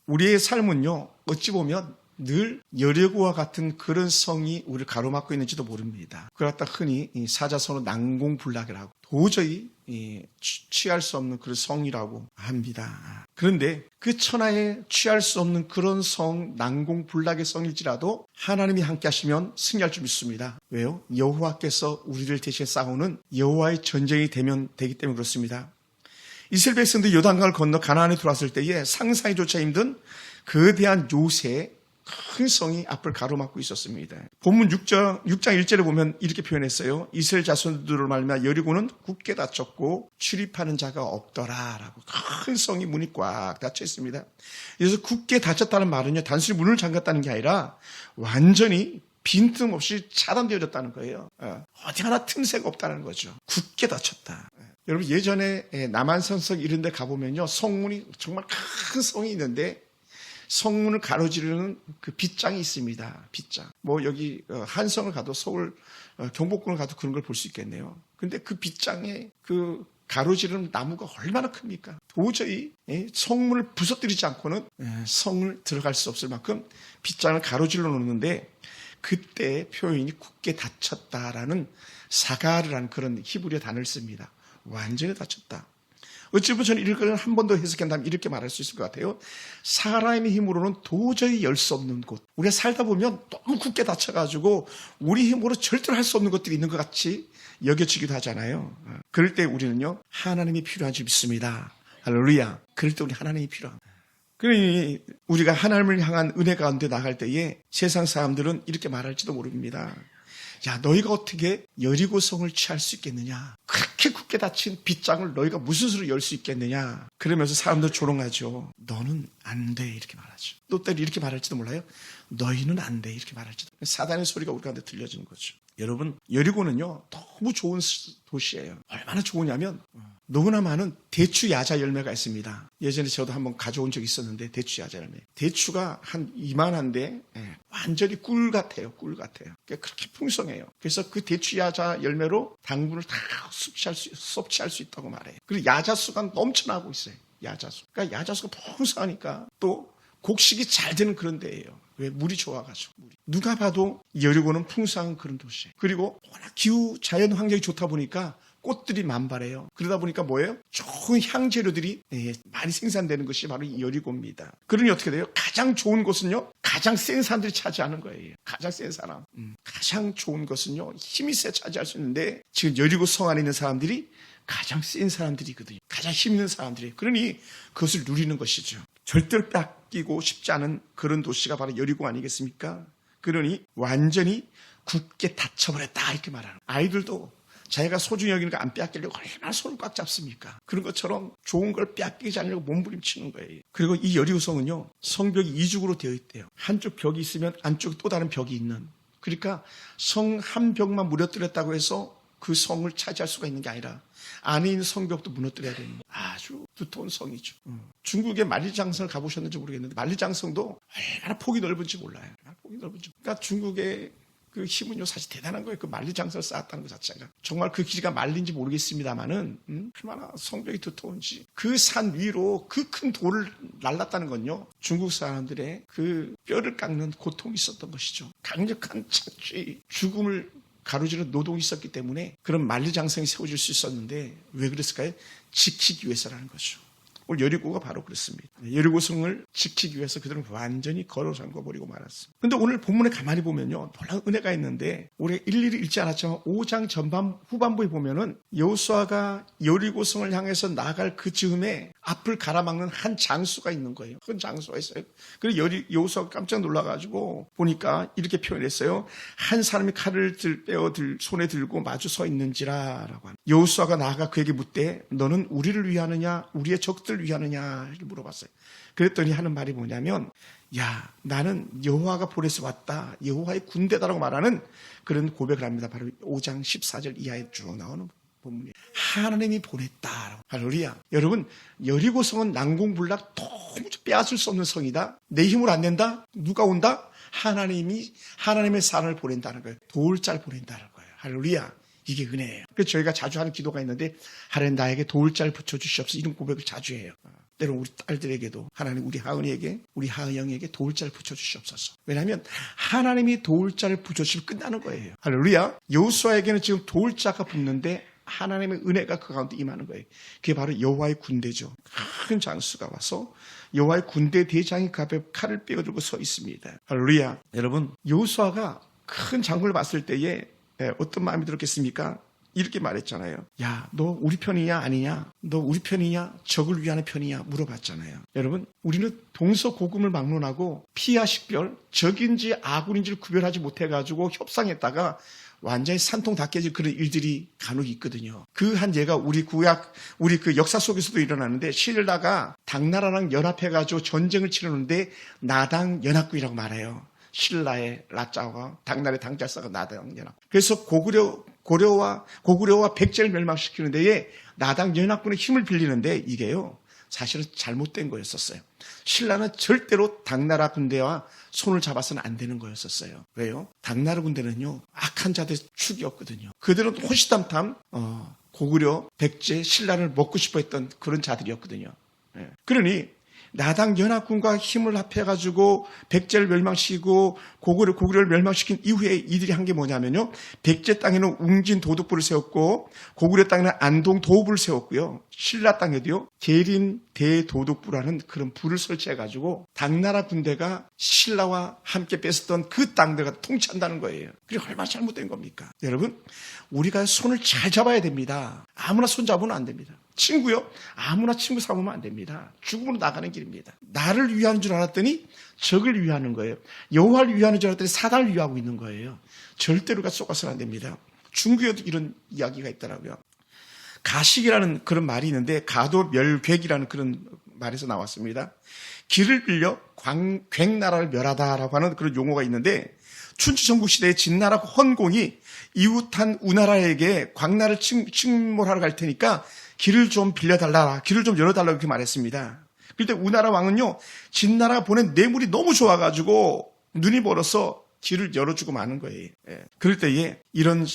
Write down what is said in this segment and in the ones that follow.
우리의 삶은요, 어찌 보면 늘 여리고와 같은 그런 성이 우리를 가로막고 있는지도 모릅니다. 그걸 갖다 흔히 사자성어로 난공불락이라고, 도저히 취할 수 없는 그런 성이라고 합니다. 그런데 그 천하에 취할 수 없는 그런 성, 난공불락의 성일지라도 하나님이 함께 하시면 승리할 줄 믿습니다. 왜요? 여호와께서 우리를 대신 싸우는 여호와의 전쟁이 되기 때문에 그렇습니다. 이스라엘 백성들이 요단강을 건너 가나안에 들어왔을 때에 상상이조차 힘든 거대한 요새의 큰 성이 앞을 가로막고 있었습니다. 본문 6장 1절에 보면 이렇게 표현했어요. 이스라엘 자손들을 말미암아 여리고는 굳게 닫혔고 출입하는 자가 없더라라고. 큰 성이 문이 꽉 닫혀 있습니다. 그래서 굳게 닫혔다는 말은요, 단순히 문을 잠갔다는 게 아니라 완전히 빈틈없이 차단되어졌다는 거예요. 어디 하나 틈새가 없다는 거죠. 굳게 닫혔다. 여러분, 예전에 남한산성 이런 데 가보면요, 성문이 정말 큰 성이 있는데 성문을 가로지르는 그 빗장이 있습니다. 빗장. 뭐 여기 한성을 가도, 서울 경복궁을 가도 그런 걸 볼 수 있겠네요. 근데 그 빗장에 그 가로지르는 나무가 얼마나 큽니까? 도저히 성문을 부서뜨리지 않고는 성을 들어갈 수 없을 만큼 빗장을 가로질러 놓는데, 그때 표현이 굳게 닫혔다라는 사가르라는 그런 히브리어 단어를 씁니다. 완전히 닫혔다. 어찌 보면 저는 이걸 한 번 더 해석한다면 이렇게 말할 수 있을 것 같아요. 사람의 힘으로는 도저히 열 수 없는 곳. 우리가 살다 보면 너무 굳게 닫혀가지고 우리 힘으로 절대로 할 수 없는 것들이 있는 것 같이 여겨지기도 하잖아요. 그럴 때 우리는요, 하나님이 필요한 줄 믿습니다. 할렐루야. 그럴 때 우리 하나님이 필요한. 그러니 우리가 하나님을 향한 은혜 가운데 나갈 때에 세상 사람들은 이렇게 말할지도 모릅니다. 야, 너희가 어떻게 여리고성을 취할 수 있겠느냐? 그렇게 굳게 닫힌 빗장을 너희가 무슨 수로 열 수 있겠느냐? 그러면서 사람들 조롱하죠. 너는 안 돼, 이렇게 말하죠. 또 때로 이렇게 말할지도 몰라요. 너희는 안 돼, 이렇게 말할지도. 사단의 소리가 우리 가운데 들려지는 거죠. 여러분, 여리고는요, 너무 좋은 도시예요. 얼마나 좋으냐면 너무나 많은 대추 야자 열매가 있습니다. 예전에 저도 한번 가져온 적이 있었는데, 대추 야자 열매. 대추가 한 이만한데 완전히 꿀 같아요. 꿀 같아요. 그렇게 풍성해요. 그래서 그 대추 야자 열매로 당분을 다 섭취할 수 있다고 말해요. 그리고 야자수가 넘쳐나고 있어요. 야자수. 그러니까 야자수가 풍성하니까 또 곡식이 잘 되는 그런 데예요. 왜? 물이 좋아가지고. 누가 봐도 여리고는 풍성한 그런 도시예요. 그리고 워낙 기후 자연 환경이 좋다 보니까 꽃들이 만발해요. 그러다 보니까 뭐예요? 좋은 향재료들이 많이 생산되는 것이 바로 이 여리고입니다. 그러니 어떻게 돼요? 가장 좋은 곳은요, 가장 센 사람들이 차지하는 거예요. 가장 센 사람. 가장 좋은 것은요, 힘이 세 차지할 수 있는데, 지금 여리고 성 안에 있는 사람들이 가장 센 사람들이거든요. 가장 힘 있는 사람들이. 그러니 그것을 누리는 것이죠. 절대로 뺏기고 싶지 않은 그런 도시가 바로 여리고 아니겠습니까? 그러니 완전히 굳게 닫혀버렸다, 이렇게 말하는 거예요. 아이들도 자기가 소중히 여기는 거 안 빼앗기려고 얼마나 손을 꽉 잡습니까? 그런 것처럼 좋은 걸 빼앗기지 않으려고 몸부림치는 거예요. 그리고 이 여리고성은요, 성벽이 이중으로 되어 있대요. 한쪽 벽이 있으면 안쪽에 또 다른 벽이 있는. 그러니까 성 한 벽만 무너뜨렸다고 해서 그 성을 차지할 수가 있는 게 아니라 안에 있는 성벽도 무너뜨려야 되는 아주 두터운 성이죠. 중국의 만리장성을 가보셨는지 모르겠는데, 만리장성도 얼마나 폭이 넓은지 몰라요. 얼마나 폭이 넓은지. 그러니까 중국의 그 힘은요, 사실 대단한 거예요. 그 만리장성을 쌓았다는 것 자체가. 정말 그 길이가 말린지 모르겠습니다만은, 얼마나 성벽이 두터운지. 그 산 위로 그 큰 돌을 날랐다는 건요, 중국 사람들의 그 뼈를 깎는 고통이 있었던 것이죠. 강력한 착취, 죽음을 가로지르는 노동이 있었기 때문에 그런 만리장성이 세워질 수 있었는데, 왜 그랬을까요? 지키기 위해서라는 거죠. 오늘 여리고가 바로 그렇습니다. 여리고성을 지키기 위해서 그들은 완전히 걸어 잠궈버리고 말았습니다. 그런데 오늘 본문에 가만히 보면요, 놀라운 은혜가 있는데, 우리가 일일이 읽지 않았지만 5장 전반 후반부에 보면은 여호수아가 여리고성을 향해서 나갈 그 즈음에 앞을 가로막는 한 장수가 있는 거예요. 큰 장수가 있어요. 그래서 여호수아가 깜짝 놀라가지고 보니까 이렇게 표현했어요. 한 사람이 칼을 손에 들고 마주 서 있는지라라고 하는. 여호수아가 나아가 그에게 묻되 너는 우리를 위하느냐 우리의 적들 위하느냐 이렇게 물어봤어요. 그랬더니 하는 말이 뭐냐면, 야, 나는 여호와가 보내서 왔다, 여호와의 군대다라고 말하는 그런 고백을 합니다. 바로 5장 14절 이하에 쭉 나오는 본문이에요. 하나님이 보냈다. 할렐루야. 여러분, 여리고성은 난공불락 도무지 빼앗을 수 없는 성이다. 내 힘으로 안 된다. 누가 온다? 하나님의 사람을 보낸다는 거예요. 도울자를 보낸다는 거예요. 할렐루야. 이게 은혜예요. 그래서 저희가 자주 하는 기도가 있는데 하나님 나에게 도울 자를 붙여주시옵소서 이런 고백을 자주 해요. 때론 우리 딸들에게도 하나님 우리 하은이에게 우리 하은영에게 도울 자를 붙여주시옵소서. 왜냐하면 하나님이 도울 자를 붙여주시면 끝나는 거예요. 할렐루야. 여호수아에게는 지금 도울 자가 붙는데 하나님의 은혜가 그 가운데 임하는 거예요. 그게 바로 여호와의 군대죠. 큰 장수가 와서 여호와의 군대 대장이 그 앞에 칼을 빼어들고 서 있습니다. 할렐루야. 여러분 여호수아가 큰 장군을 봤을 때에 어떤 마음이 들었겠습니까? 이렇게 말했잖아요. 야, 너 우리 편이냐 아니냐? 너 우리 편이냐? 적을 위하는 편이냐? 물어봤잖아요. 여러분, 우리는 동서고금을 막론하고 피와 식별, 적인지 아군인지를 구별하지 못해가지고 협상했다가 완전히 산통 다 깨질 그런 일들이 간혹 있거든요. 그 한 예가 우리 그 역사 속에서도 일어나는데 신라가 당나라랑 연합해가지고 전쟁을 치르는데 나당 연합군이라고 말해요. 신라의 라자와 당나라의 당자사가 나당 연합. 그래서 고려와 백제를 멸망시키는 데에 나당 연합군의 힘을 빌리는데 이게요. 사실은 잘못된 거였었어요. 신라는 절대로 당나라 군대와 손을 잡아서는 안 되는 거였었어요. 왜요? 당나라 군대는요. 악한 자들의 축이었거든요. 그들은 호시탐탐 고구려, 백제, 신라를 먹고 싶어 했던 그런 자들이었거든요. 그러니 나당 연합군과 힘을 합해가지고 백제를 멸망시키고 고구려를 멸망시킨 이후에 이들이 한 게 뭐냐면요. 백제 땅에는 웅진 도둑부를 세웠고 고구려 땅에는 안동 도읍을 세웠고요. 신라 땅에도요. 계린 대도둑부라는 그런 부를 설치해가지고 당나라 군대가 신라와 함께 뺏었던 그 땅들을 통치한다는 거예요. 그게 얼마나 잘못된 겁니까? 여러분, 우리가 손을 잘 잡아야 됩니다. 아무나 손 잡으면 안 됩니다. 친구요? 아무나 친구 삼으면 안 됩니다. 죽음으로 나가는 길입니다. 나를 위하는 줄 알았더니 적을 위하는 거예요. 여호와를 위하는 줄 알았더니 사단을 위하고 있는 거예요. 절대로가 쏘가서는 안 됩니다. 중국에도 이런 이야기가 있더라고요. 가식이라는 그런 말이 있는데 가도멸객이라는 그런 말에서 나왔습니다. 길을 빌려 괭나라를 멸하다라고 하는 그런 용어가 있는데 춘추전국시대의 진나라 헌공이 이웃한 우나라에게 광나라를 침몰하러 갈 테니까 길을 좀 빌려달라, 길을 좀 열어달라고 이렇게 말했습니다. 그런데 우나라 왕은요, 진나라가 보낸 뇌물이 너무 좋아가지고 눈이 멀어서 길을 열어주고 마는 거예요. 그럴 때에 이런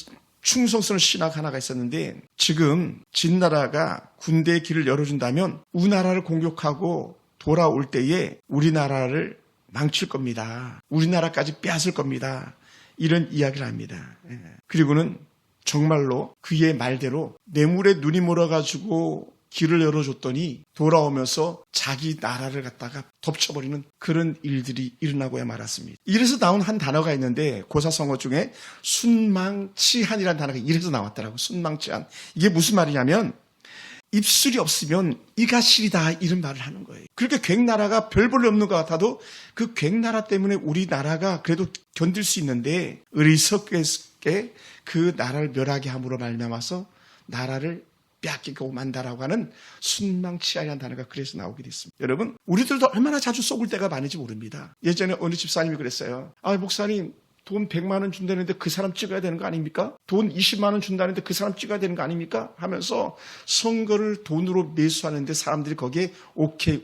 충성스러운 신학 하나가 있었는데 지금 진나라가 군대의 길을 열어준다면 우나라를 공격하고 돌아올 때에 우리나라를 망칠 겁니다. 우리나라까지 빼앗을 겁니다. 이런 이야기를 합니다. 그리고는 정말로 그의 말대로 뇌물에 눈이 멀어가지고 길을 열어줬더니 돌아오면서 자기 나라를 갖다가 덮쳐버리는 그런 일들이 일어나고야 말았습니다. 이래서 나온 한 단어가 있는데 고사성어 중에 순망치한이라는 단어가 이래서 나왔더라고요. 순망치한. 이게 무슨 말이냐면 입술이 없으면 이가 시리다 이런 말을 하는 거예요. 그렇게 괭나라가 별 볼 일 없는 것 같아도 그 괭나라 때문에 우리나라가 그래도 견딜 수 있는데 어리석게 그 나라를 멸하게 함으로 말미암아서 나라를 빼앗기고 만다라고 하는 순망치하이라는 단어가 그래서 나오게 됐습니다. 여러분, 우리들도 얼마나 자주 속을 때가 많은지 모릅니다. 예전에 어느 집사님이 그랬어요. 목사님 돈 100만 원 준다는데 그 사람 찍어야 되는 거 아닙니까? 돈 20만 원 준다는데 그 사람 찍어야 되는 거 아닙니까? 하면서 선거를 돈으로 매수하는데 사람들이 거기에 오케이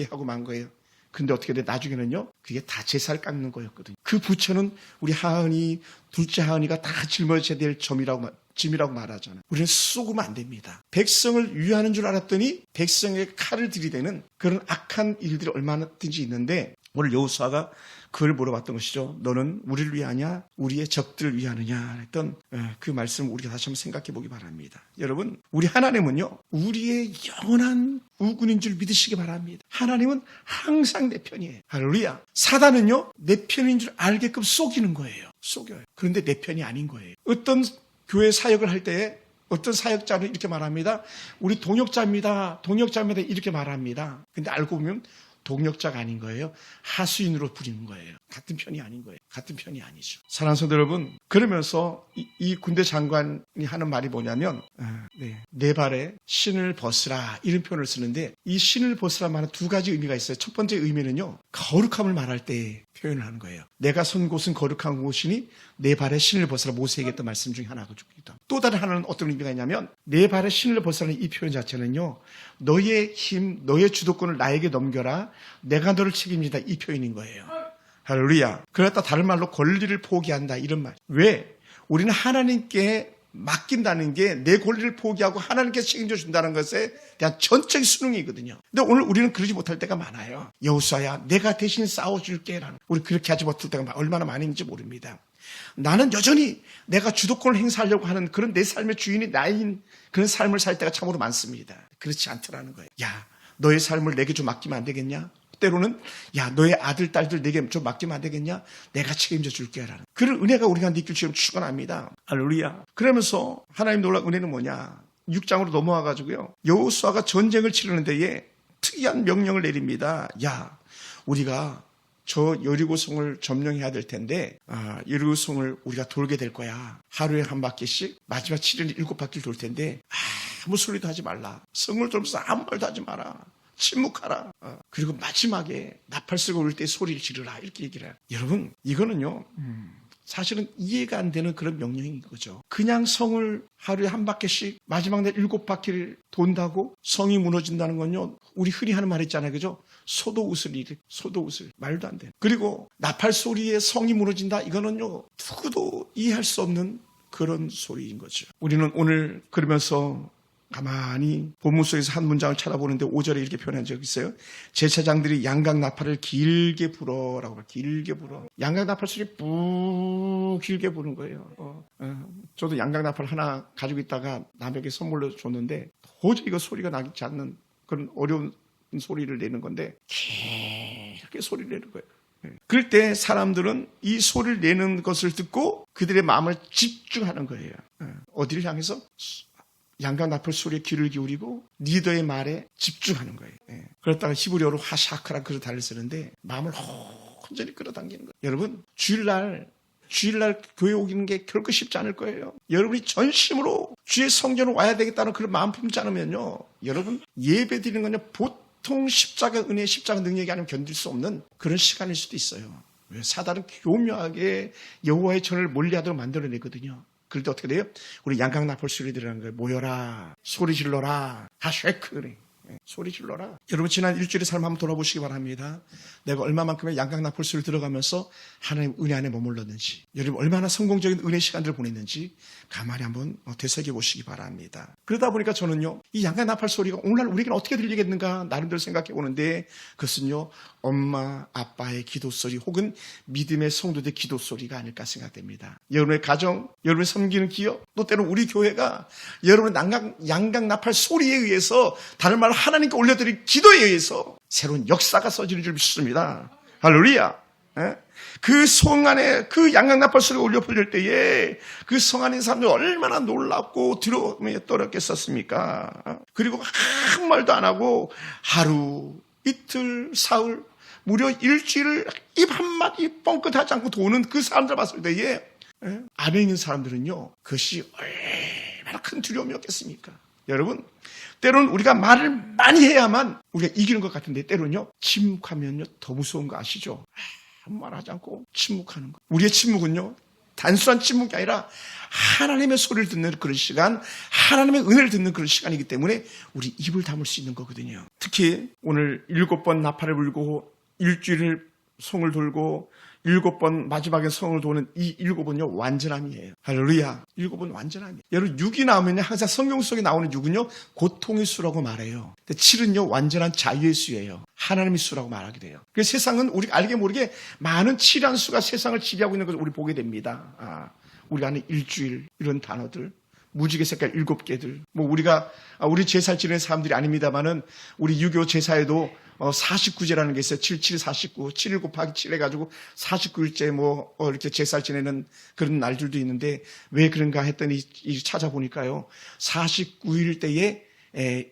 하고 만 거예요. 근데 어떻게 돼? 나중에는요, 그게 다 제사를 깎는 거였거든요. 그 부처는 우리 하은이, 둘째 하은이가 다 짊어져야 될 짐이라고 말하잖아요. 우리는 쏘으면 안 됩니다. 백성을 위하는 줄 알았더니 백성에게 칼을 들이대는 그런 악한 일들이 얼마나든지 있는데 오늘 여호수아가 그걸 물어봤던 것이죠. 너는 우리를 위하냐? 우리의 적들을 위하느냐? 했던 그 말씀을 우리가 다시 한번 생각해 보기 바랍니다. 여러분, 우리 하나님은요, 우리의 영원한 우군인 줄 믿으시기 바랍니다. 하나님은 항상 내 편이에요. 할렐루야. 사단은요, 내 편인 줄 알게끔 속이는 거예요. 속여요. 그런데 내 편이 아닌 거예요. 어떤 교회 사역을 할 때에 어떤 사역자는 이렇게 말합니다. 우리 동역자입니다. 이렇게 말합니다. 근데 알고 보면 동역자가 아닌 거예요. 하수인으로 부리는 거예요. 같은 편이 아닌 거예요. 같은 편이 아니죠. 사랑하는 성도 여러분, 그러면서 이 군대 장관이 하는 말이 뭐냐면 내 발에 신을 벗으라 이런 표현을 쓰는데 이 신을 벗으라 말은 두 가지 의미가 있어요. 첫 번째 의미는요, 거룩함을 말할 때 표현을 하는 거예요. 내가 선 곳은 거룩한 곳이니 내 발에 신을 벗으라 모세에게 했던 말씀 중에 하나가 있다. 또 다른 하나는 어떤 의미가 있냐면 내 발에 신을 벗으라는 이 표현 자체는요, 너의 힘, 너의 주도권을 나에게 넘겨라. 내가 너를 책임진다. 이 표현인 거예요. 할렐루야. 그러다 다른 말로 권리를 포기한다. 이런 말. 왜? 우리는 하나님께 맡긴다는 게 내 권리를 포기하고 하나님께 책임져 준다는 것에 대한 전적인 순응이거든요. 근데 오늘 우리는 그러지 못할 때가 많아요. 여호수아야, 내가 대신 싸워줄게라는. 우리 그렇게 하지 못할 때가 얼마나 많은지 모릅니다. 나는 여전히 내가 주도권을 행사하려고 하는 그런 내 삶의 주인이 나인 그런 삶을 살 때가 참으로 많습니다. 그렇지 않더라는 거예요. 야, 너의 삶을 내게 좀 맡기면 안 되겠냐? 때로는 야, 너의 아들, 딸들 내게 좀 맡기면 안 되겠냐? 내가 책임져 줄게 라는 그런 은혜가 우리가 느낄 줄 축원합니다. 할렐루야. 그러면서 하나님 놀라운 은혜는 뭐냐? 6장으로 넘어와 가지고요. 여호수아가 전쟁을 치르는 데에 특이한 명령을 내립니다. 야, 우리가 저 여리고성을 점령해야 될 텐데 여리고성을 우리가 돌게 될 거야. 하루에 한 바퀴씩 마지막 7일 7바퀴를 돌 텐데 아무 소리도 하지 말라. 성을 돌면서 아무 말도 하지 마라. 침묵하라. 그리고 마지막에 나팔수가 올 때 소리를 지르라. 이렇게 얘기를 해요. 여러분, 이거는요. 사실은 이해가 안 되는 그런 명령인 거죠. 그냥 성을 하루에 한 바퀴씩 마지막 날 7바퀴를 돈다고 성이 무너진다는 건요. 우리 흔히 하는 말 있잖아요. 그죠? 소도 웃을 일이, 소도 웃을. 말도 안 돼. 그리고 나팔 소리에 성이 무너진다. 이거는요. 누구도 이해할 수 없는 그런 소리인 거죠. 우리는 오늘 그러면서 가만히 본문 속에서 한 문장을 찾아보는데 5절에 이렇게 표현한 적이 있어요. 제사장들이 양각 나팔을 길게 불어라고 해요. 길게 불어. 양각 나팔 소리 뿌 길게 부는 거예요. 저도 양각 나팔 하나 가지고 있다가 남에게 선물로 줬는데 도저히 이거 소리가 나지 않는 그런 어려운 소리를 내는 건데 길게 소리를 내는 거예요. 그럴 때 사람들은 이 소리를 내는 것을 듣고 그들의 마음을 집중하는 거예요. 어디를 향해서? 양각 나팔 소리에 귀를 기울이고 리더의 말에 집중하는 거예요. 그렇다가 히브리어로 하샤크라 그런 단어를 쓰는데 마음을 온전히 끌어당기는 거예요. 여러분, 주일날 교회 오기는 게 결코 쉽지 않을 거예요. 여러분이 전심으로 주의 성전을 와야 되겠다는 그런 마음 품지 않으면요. 여러분, 예배 드리는 건요. 보통 십자가 은혜, 십자가 능력이 아니면 견딜 수 없는 그런 시간일 수도 있어요. 왜? 사단은 교묘하게 여호와의 전을 멀리하도록 만들어내거든요. 그럴 때 어떻게 돼요? 우리 양각 나팔 소리 들으라는 거예요. 모여라. 소리 질러라. 하쉐크. 소리 질러라. 여러분 지난 일주일의 삶 한번 돌아보시기 바랍니다. 내가 얼마만큼의 양각 나팔 소리를 들어가면서 하나님 은혜 안에 머물렀는지, 여러분 얼마나 성공적인 은혜 시간들을 보냈는지 가만히 한번 되새겨 보시기 바랍니다. 그러다 보니까 저는요, 이 양각 나팔 소리가 오늘날 우리에게는 어떻게 들리겠는가 나름대로 생각해 보는데, 그것은요 엄마 아빠의 기도 소리 혹은 믿음의 성도들의 기도 소리가 아닐까 생각됩니다. 여러분의 가정, 여러분의 섬기는 기업, 또 때로는 우리 교회가 여러분의 양각 나팔 소리에 의해서, 다른 말로 하나님께 올려드린 기도에 의해서 새로운 역사가 써지는 줄 믿습니다. 할렐루야. 그 성 안에 그 양각 나팔 소리가 울려 퍼질 때에 그 성 안에 사람들이 얼마나 놀랍고 두려움에 떨었겠었습니까? 그리고 아무 말도 안 하고 하루, 이틀, 사흘, 무려 일주일을 입 한마디 뻥끗하지 않고 도는 그 사람들 봤을 때에 안에 있는 사람들은요, 그것이 얼마나 큰 두려움이었겠습니까? 여러분, 때로는 우리가 말을 많이 해야만 우리가 이기는 것 같은데, 때로는요 침묵하면요 더 무서운 거 아시죠? 아무 말 하지 않고 침묵하는 거. 우리의 침묵은요 단순한 침묵이 아니라 하나님의 소리를 듣는 그런 시간, 하나님의 은혜를 듣는 그런 시간이기 때문에 우리 입을 다물 수 있는 거거든요. 특히 오늘 7번 나팔을 불고 일주일을 성을 돌고 7번 마지막에 성을 도는 이 7은요 완전함이에요. 할렐루야. 7은 완전함이에요. 여러분 6이 나오면요 항상 성경 속에 나오는 6은요 고통의 수라고 말해요. 근데 7은요 완전한 자유의 수예요. 하나님의 수라고 말하게 돼요. 그래서 세상은 우리가 알게 모르게 많은 7이라는 수가 세상을 지배하고 있는 것을 우리 보게 됩니다. 우리 안에 일주일 이런 단어들, 무지개 색깔 7개들, 우리 제사 지내는 사람들이 아닙니다만은 우리 유교 제사에도 49제라는 게 있어요. 77, 49, 7일 곱하기 7 해가지고 49일째 이렇게 제사 지내는 그런 날들도 있는데, 왜 그런가 했더니 찾아보니까요, 49일 때에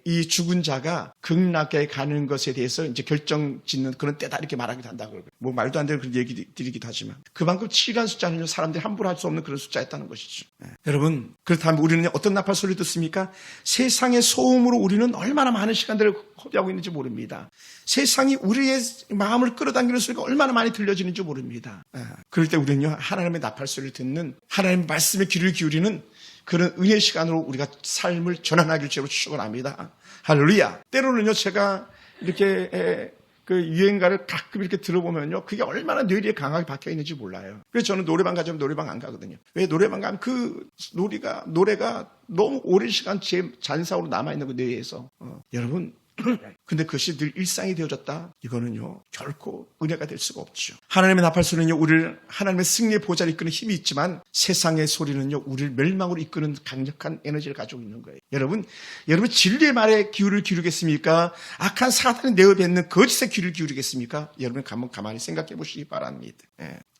이 죽은 자가 극락에 가는 것에 대해서 이제 결정 짓는 그런 때다 이렇게 말하기도 한다고. 말도 안 되는 그런 얘기 드리기도 하지만, 그만큼 7이라는 숫자는 사람들이 함부로 할 수 없는 그런 숫자였다는 것이죠. 여러분, 그렇다면 우리는 어떤 나팔 소리 듣습니까? 세상의 소음으로 우리는 얼마나 많은 시간들을 허비하고 있는지 모릅니다. 세상이 우리의 마음을 끌어당기는 소리가 얼마나 많이 들려지는지 모릅니다. 그럴 때 우리는요 하나님의 나팔 소리를 듣는, 하나님의 말씀에 귀를 기울이는 그런 은혜의 시간으로 우리가 삶을 전환하기를 주로 축원합니다. 할렐루야. 때로는요 제가 이렇게 그 유행가를 가끔 이렇게 들어보면요, 그게 얼마나 뇌리에 강하게 박혀 있는지 몰라요. 그래서 저는 노래방 가자면 노래방 안 가거든요. 왜? 노래방 가면 그 노래가 너무 오랜 시간 제 잔상으로 남아있는 거 뇌에서. 여러분, 근데 그것이 늘 일상이 되어졌다? 이거는요, 결코 은혜가 될 수가 없죠. 하나님의 나팔소리는요, 우리를 하나님의 승리의 보좌를 이끄는 힘이 있지만 세상의 소리는요, 우리를 멸망으로 이끄는 강력한 에너지를 가지고 있는 거예요. 여러분 진리의 말에 귀를 기울이겠습니까? 악한 사탄이 내어뱉는 거짓의 귀를 기울이겠습니까? 여러분 한번 가만히 생각해 보시기 바랍니다.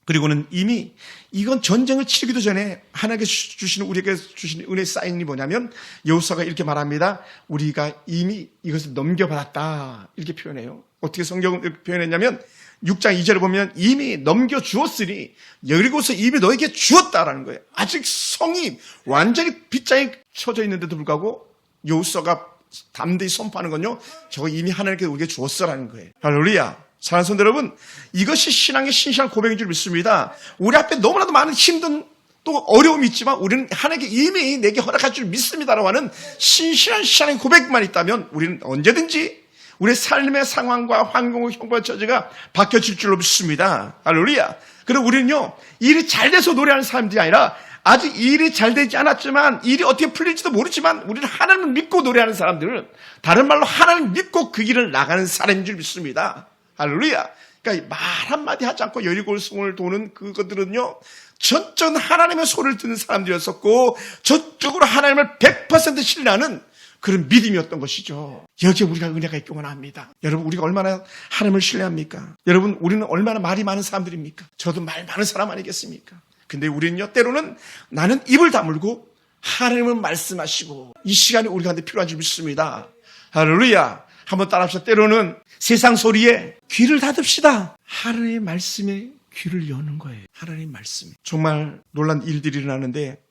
그리고는 이미 이건 전쟁을 치르기도 전에 하나님께서 우리에게 주시는 은혜의 사인이 뭐냐면 여호수아가 이렇게 말합니다. 우리가 이미 이것을 넘겨받았다. 이렇게 표현해요. 어떻게 성경을 표현했냐면 6장 2절에 보면 이미 넘겨주었으니 여리고서 이미 너에게 주었다라는 거예요. 아직 성이 완전히 빗장이 쳐져 있는데도 불구하고 여호수아가 담대히 선포하는 건요, 저거 이미 하나님께서 우리에게 주었어라는 거예요. 할렐루야. 사랑하는 성도 여러분, 이것이 신앙의 신실한 고백인 줄 믿습니다. 우리 앞에 너무나도 많은 힘든 또 어려움이 있지만 우리는 하나님께 이미 내게 허락할 줄 믿습니다라고 하는 신실한 신앙의 고백만 있다면 우리는 언제든지 우리의 삶의 상황과 환경과 형벌 처지가 바뀌어질 줄로 믿습니다. 할렐루야. 그리고 우리는요, 일이 잘 돼서 노래하는 사람들이 아니라 아직 일이 잘 되지 않았지만 일이 어떻게 풀릴지도 모르지만 우리는 하나님을 믿고 노래하는 사람들은, 다른 말로 하나님을 믿고 그 길을 나가는 사람인 줄 믿습니다. 할렐루야. 그러니까 말 한마디 하지 않고 여리고성을 도는 그것들은요, 전적은 하나님의 소리를 듣는 사람들이었었고 저쪽으로 하나님을 100% 신뢰하는 그런 믿음이었던 것이죠. 여기에 우리가 은혜가 있기만 합니다. 여러분, 우리가 얼마나 하나님을 신뢰합니까? 여러분, 우리는 얼마나 말이 많은 사람들입니까? 저도 말 많은 사람 아니겠습니까? 근데 우리는요, 때로는 나는 입을 다물고 하나님은 말씀하시고, 이 시간이 우리한테 필요한 줄 믿습니다. 할렐루야. 한번 따라합시다. 때로는 세상 소리에 귀를 닫읍시다. 하나님의 말씀에 귀를 여는 거예요. 하나님의 말씀에. 정말 놀란 일들이 일어나는데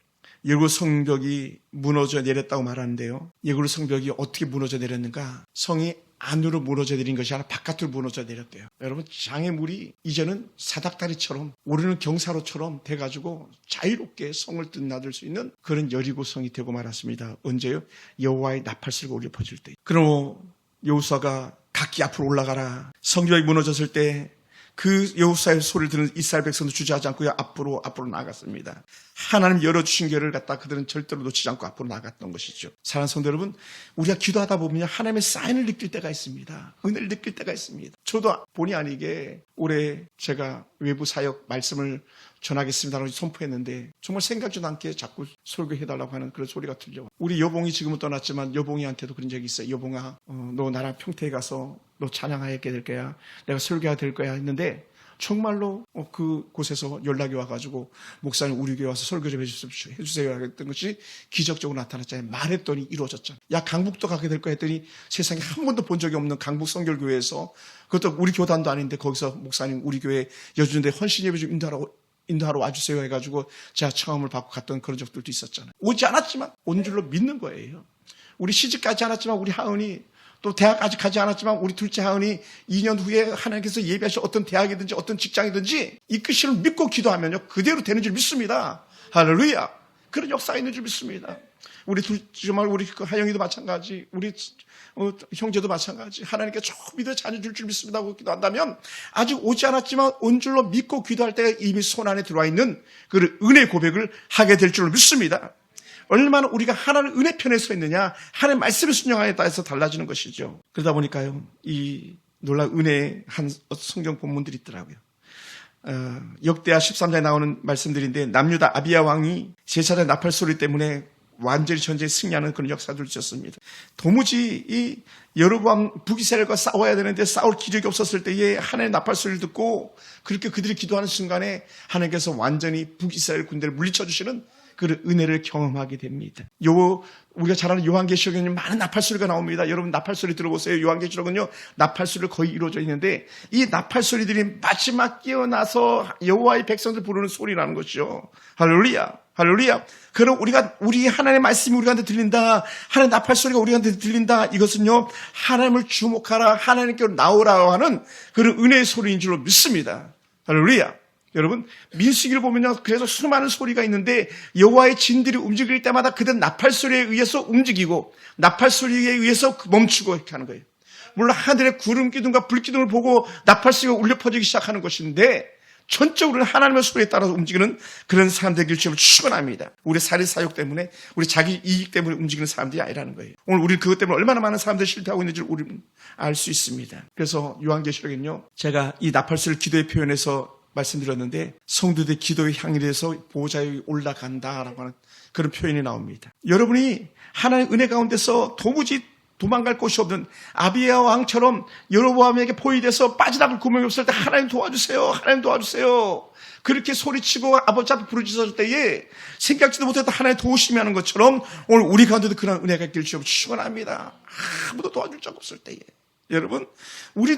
예루살렘 성벽이 무너져 내렸다고 말하는데요. 예루살렘 성벽이 어떻게 무너져 내렸는가? 성이 안으로 무너져 내린 것이 아니라 바깥으로 무너져 내렸대요. 여러분, 장애물이 이제는 사닥다리처럼 오르는 경사로처럼 돼가지고 자유롭게 성을 드나들 수 있는 그런 여리고성이 되고 말았습니다. 언제요? 여호와의 나팔소리가 울려 퍼질 때. 그럼 여호수아가 각기 앞으로 올라가라. 성벽이 무너졌을 때 그 여호수아의 소리를 들은 이스라엘 백성도 주저하지 않고 앞으로 나아갔습니다. 하나님 열어주신 길을 갖다 그들은 절대로 놓치지 않고 앞으로 나갔던 것이죠. 사랑하는 성도 여러분, 우리가 기도하다 보면 하나님의 사인을 느낄 때가 있습니다. 은혜를 느낄 때가 있습니다. 저도 본의 아니게 올해 제가 외부 사역 말씀을 전하겠습니다라고 선포했는데 정말 생각지도 않게 자꾸 설교해달라고 하는 그런 소리가 들려. 우리 여봉이 지금은 떠났지만 여봉이한테도 그런 적이 있어요. 여봉아, 너 나랑 평택에 가서 너 찬양하게 될 거야. 내가 설교가 될 거야 했는데 정말로 그곳에서 연락이 와가지고 목사님 우리 교회 와서 설교 좀 해주세요 했던 것이 기적적으로 나타났잖아요. 말했더니 이루어졌잖아요. 야, 강북도 가게 될 거야 했더니 세상에 한 번도 본 적이 없는 강북 성결교회에서, 그것도 우리 교단도 아닌데 거기서 목사님 우리 교회 여주인데 헌신 예배 좀 인도하러 와주세요 해가지고 제가 청함을 받고 갔던 그런 적들도 있었잖아요. 오지 않았지만 온 줄로 믿는 거예요. 우리 시집가지 않았지만 우리 하은이, 또 대학까지 가지 않았지만 우리 둘째 하은이 2년 후에 하나님께서 예비하신 어떤 대학이든지 어떤 직장이든지 이끄시는 믿고 기도하면요, 그대로 되는 줄 믿습니다. 할렐루야. 그런 역사가 있는 줄 믿습니다. 우리 정말 우리 하영이도 마찬가지, 우리 형제도 마찬가지, 하나님께 저 믿어 자녀 줄 믿습니다 하고 기도한다면 아직 오지 않았지만 온 줄로 믿고 기도할 때가 이미 손 안에 들어와 있는 그 은혜 고백을 하게 될 줄로 믿습니다. 얼마나 우리가 하나님의 은혜 편에 서 있느냐, 하나님의 말씀에 순종하에 따라서 달라지는 것이죠. 그러다 보니까요, 이 놀라운 은혜의 한 성경 본문들이 있더라고요. 역대하 13장에 나오는 말씀들인데 남유다 아비야 왕이 제사장 나팔 소리 때문에 완전히 전쟁에 승리하는 그런 역사들을 있었습니다. 도무지 이 여로보암 북이스라엘과 싸워야 되는데 싸울 기력이 없었을 때에 하나님의 나팔 소리를 듣고 그렇게 그들이 기도하는 순간에 하나님께서 완전히 북이스라엘 군대를 물리쳐 주시는 그 은혜를 경험하게 됩니다. 우리가 잘 아는 요한계시록에는 많은 나팔소리가 나옵니다. 여러분 나팔소리 들어보세요. 요한계시록은요, 나팔소리로 거의 이루어져 있는데 이 나팔소리들이 마지막 깨어나서 여호와의 백성들 부르는 소리라는 것이죠. 할렐루야. 할렐루야. 그럼 우리 하나님의 말씀이 우리한테 들린다, 하나님의 나팔소리가 우리한테 들린다, 이것은요, 하나님을 주목하라, 하나님께로 나오라고 하는 그런 은혜의 소리인 줄로 믿습니다. 할렐루야. 여러분, 민수기를 보면요, 그래서 수많은 소리가 있는데 여호와의 진들이 움직일 때마다 그들 나팔소리에 의해서 움직이고 나팔소리에 의해서 멈추고 이렇게 하는 거예요. 물론 하늘의 구름 기둥과 불 기둥을 보고 나팔소리가 울려 퍼지기 시작하는 것인데 전적으로 하나님의 소리에 따라서 움직이는 그런 사람들의 길을 축원합니다. 우리 사리 사욕 때문에, 우리 자기 이익 때문에 움직이는 사람들이 아니라는 거예요. 오늘 우리는 그것 때문에 얼마나 많은 사람들이 실패하고 있는지를 우리는 알 수 있습니다. 그래서 요한계시록은요, 제가 이 나팔소리를 기도의 표현에서 말씀드렸는데 성도들의 기도의 향이 돼서 보좌에 올라간다라고 하는 그런 표현이 나옵니다. 여러분이 하나님의 은혜 가운데서 도무지 도망갈 곳이 없는 아비야 왕처럼 여로보암에게 포위돼서 빠져나갈 구멍이 없을 때 하나님 도와주세요. 하나님 도와주세요. 그렇게 소리치고 아버지 앞에 부르짖을 때에 생각지도 못했던 하나님 도우심이 하는 것처럼 오늘 우리 가운데도 그런 은혜가 있기를 주여 축원합니다. 아무도 도와줄 적 없을 때에 여러분,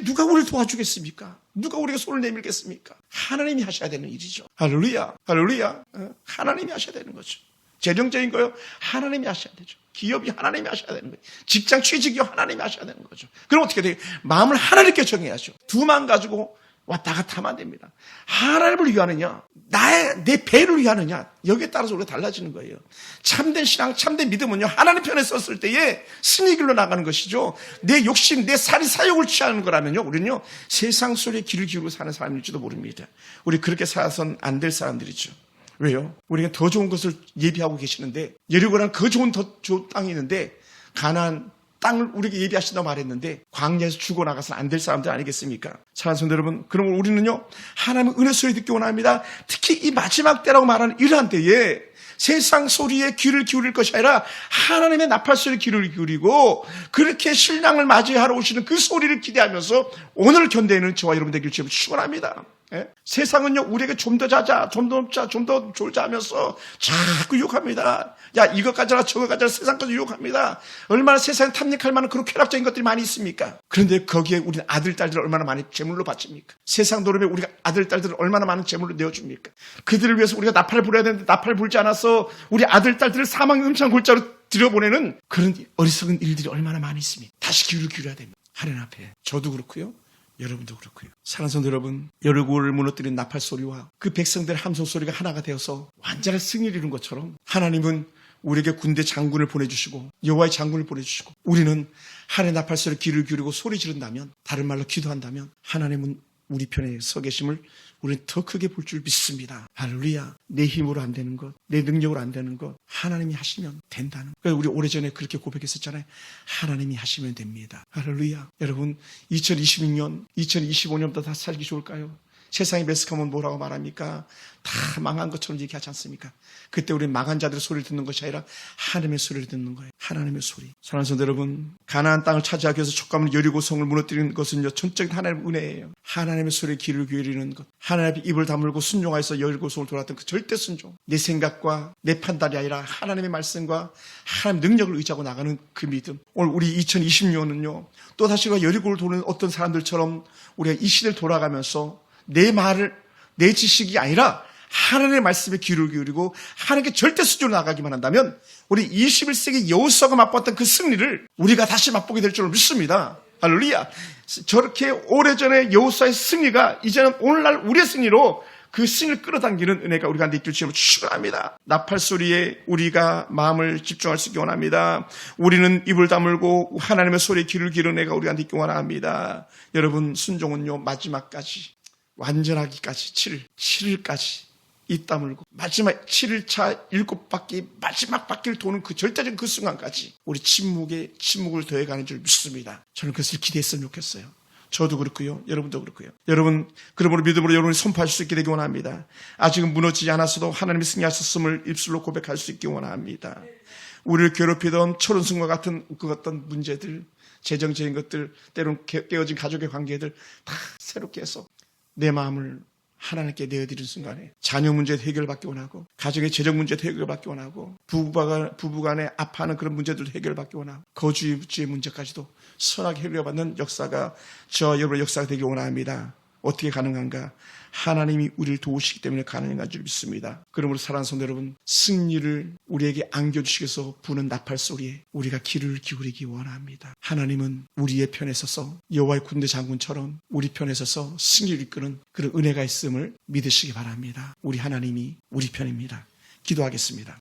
누가 우리를 도와주겠습니까? 누가 우리가 손을 내밀겠습니까? 하나님이 하셔야 되는 일이죠. 할렐루야, 할렐루야. 하나님이 하셔야 되는 거죠. 재정적인 거요, 하나님이 하셔야 되죠. 기업이 하나님이 하셔야 되는 거예요. 직장 취직이요, 하나님이 하셔야 되는 거죠. 그럼 어떻게 돼요? 마음을 하나님께 정해야죠. 두 마음 가지고 왔다 갔다 하면 안 됩니다. 하나님을 위하느냐, 내 배를 위하느냐, 여기에 따라서 우리가 달라지는 거예요. 참된 신앙, 참된 믿음은요, 하나님 편에 섰을 때에 승리 길로 나가는 것이죠. 내 욕심, 내 사리 사욕을 취하는 거라면요, 우리는요, 세상 소리에 귀를 기울이고 사는 사람일지도 모릅니다. 우리 그렇게 살아서는 안 될 사람들이죠. 왜요? 우리가 더 좋은 것을 예비하고 계시는데, 여리고라는 그 좋은 땅이 있는데, 가나안 땅을 우리에게 예비하신다고 말했는데 광야에서 죽어나가서는 안 될 사람들 아니겠습니까? 사랑하는 성도 여러분, 그러면 우리는요, 하나님의 은혜 소리 듣기 원합니다. 특히 이 마지막 때라고 말하는 이러한 때에 세상 소리에 귀를 기울일 것이 아니라 하나님의 나팔 소리에 귀를 기울이고 그렇게 신랑을 맞이하러 오시는 그 소리를 기대하면서 오늘 견뎌내는 저와 여러분 되길 주님 축원합니다. 예? 세상은요, 우리에게 좀 더 자자, 좀 더 먹자, 좀 더 졸자 하면서 자꾸 유혹합니다. 야, 이것 가져라, 저것 가져라, 세상까지 유혹합니다. 얼마나 세상에 탐닉할 만한 그런 쾌락적인 것들이 많이 있습니까? 그런데 거기에 우리는 아들, 딸들을 얼마나 많이 제물로 바칩니까? 세상 노름에 우리가 아들, 딸들을 얼마나 많은 제물로 내어줍니까? 그들을 위해서 우리가 나팔을 불어야 되는데 나팔을 불지 않아서 우리 아들, 딸들을 사망의 음창 골짜로 들여보내는 그런 어리석은 일들이 얼마나 많이 있습니까? 다시 귀를 기울여야 됩니다. 하나님 앞에. 저도 그렇고요. 여러분도 그렇고요. 사랑하는 성도 여러분, 여리고를 무너뜨린 나팔 소리와 그 백성들의 함성 소리가 하나가 되어서 완전한 승리를 이룬 것처럼 하나님은 우리에게 군대 장군을 보내주시고 여호와의 장군을 보내주시고 우리는 하나님의 나팔 소리에 귀를 기울이고 소리 지른다면, 다른 말로 기도한다면 하나님은 우리 편에 서 계심을 우리는 더 크게 볼 줄 믿습니다. 할렐루야. 내 힘으로 안 되는 것, 내 능력으로 안 되는 것 하나님이 하시면 된다는. 그래서 우리 오래전에 그렇게 고백했었잖아요. 하나님이 하시면 됩니다. 할렐루야. 여러분, 2026년, 2025년보다 다 살기 좋을까요? 세상이 메스컴은 뭐라고 말합니까? 다 망한 것처럼 얘기하지 않습니까? 그때 우리는 망한 자들의 소리를 듣는 것이 아니라 하나님의 소리를 듣는 거예요. 하나님의 소리. 사랑하는 성도 여러분, 가나안 땅을 차지하기 위해서 촉감을 여리고성을 무너뜨리는 것은요, 전적인 하나님의 은혜예요. 하나님의 소리에 귀를 기울이는 것, 하나님의 입을 다물고 순종하여서 여리고성을 돌았던 그 절대 순종, 내 생각과 내 판단이 아니라 하나님의 말씀과 하나님의 능력을 의지하고 나가는 그 믿음. 오늘 우리 2020년은요, 또다시 여리고를 도는 어떤 사람들처럼 우리가 이 시대를 돌아가면서 내 말을, 내 지식이 아니라 하나님의 말씀에 귀를 기울이고 하나님께 절대 수준으로 나가기만 한다면 우리 21세기 여호수아가 맛봤던 그 승리를 우리가 다시 맛보게 될 줄 믿습니다. 할렐루야. 저렇게 오래전에 여호수아의 승리가 이제는 오늘날 우리의 승리로 그 승리를 끌어당기는 은혜가 우리 가운데 있길 주님으로 축원합니다. 나팔 소리에 우리가 마음을 집중할 수 있기 원합니다. 우리는 입을 다물고 하나님의 소리에 귀를 기울이는 은혜가 우리 가운데 있기 원합니다. 여러분, 순종은요, 마지막까지 완전하기까지 7일까지 입 다물고 마지막 7일차 7바퀴 마지막 바퀴를 도는 그 절대적인 그 순간까지 우리 침묵을 더해가는 줄 믿습니다. 저는 그것을 기대했으면 좋겠어요. 저도 그렇고요. 여러분도 그렇고요. 여러분, 그러므로 믿음으로 여러분이 선포할 수 있게 되기 원합니다. 아직은 무너지지 않았어도 하나님이 승리하셨음을 입술로 고백할 수 있기 원합니다. 우리를 괴롭히던 초론승과 같은 그 어떤 문제들, 재정적인 것들, 때로는 깨어진 가족의 관계들 다 새롭게 해서 내 마음을 하나님께 내어드리는 순간에 자녀 문제도 해결받기 원하고 가정의 재정 문제도 해결받기 원하고 부부 간에 아파하는 그런 문제들도 해결받기 원하고 거주의 문제까지도 선하게 해결받는 역사가 저와 여러분의 역사가 되기 원합니다. 어떻게 가능한가? 하나님이 우리를 도우시기 때문에 가능한 줄 믿습니다. 그러므로 사랑하는 성도 여러분, 승리를 우리에게 안겨주시기 위해서 부는 나팔 소리에 우리가 귀를 기울이기 원합니다. 하나님은 우리의 편에 서서 여호와의 군대 장군처럼 우리 편에 서서 승리를 이끄는 그런 은혜가 있음을 믿으시기 바랍니다. 우리 하나님이 우리 편입니다. 기도하겠습니다.